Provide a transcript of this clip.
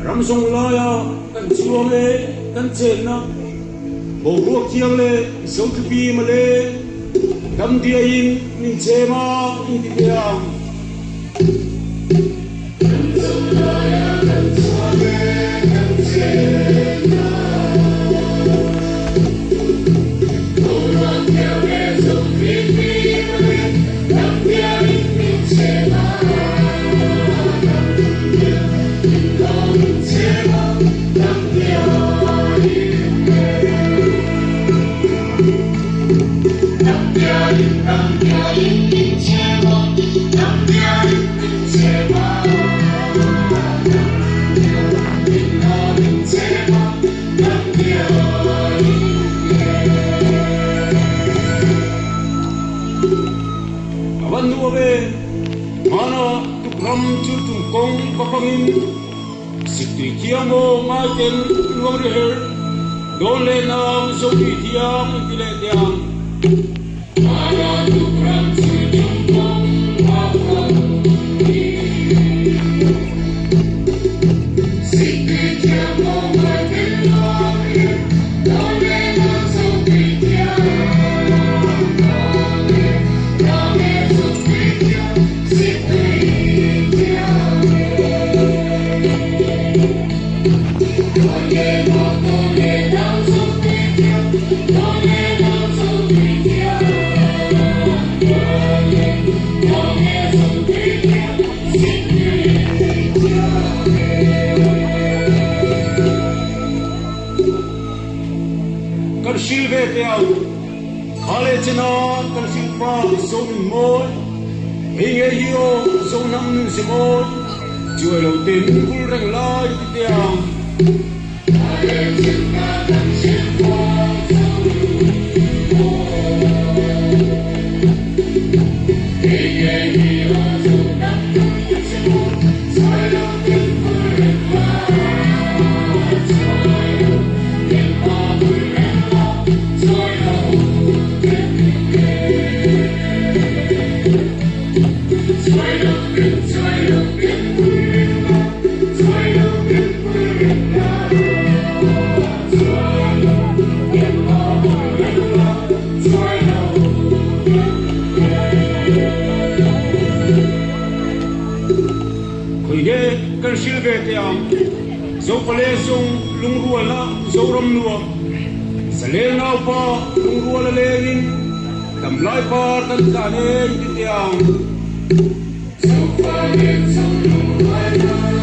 ram song laya kan chuang le kan chen na bo ruak thiang le zo tu pi ma le kam dia in nin che ma in ti yang kan song laya kan chuang le kan chen na bo ruak thiang le zo tu pi ma le kam dia in nin che ma Awan nuwe mana tukram chu tung kong papangin sikri kiamo maten ngore dole na so tiang tile tiang mana tukram chu tung kong papangin sikri kiamo maten ngore dole na so tiang Silve teo khale chena kan silpa so min moi hinge hiyo so nam nu se moi chuai lo tin kul reng lai ti tiang khale chena kan silpa so min moi hinge hiyo so nam nu se moi chuai lo tin kul reng lai kan silve tiang zo pale sung lung ruwa la zo ram nuwa sale nau pa lung ruwa la lengin tam lai pa tan ka ne tiang zo pale sung lung ruwa la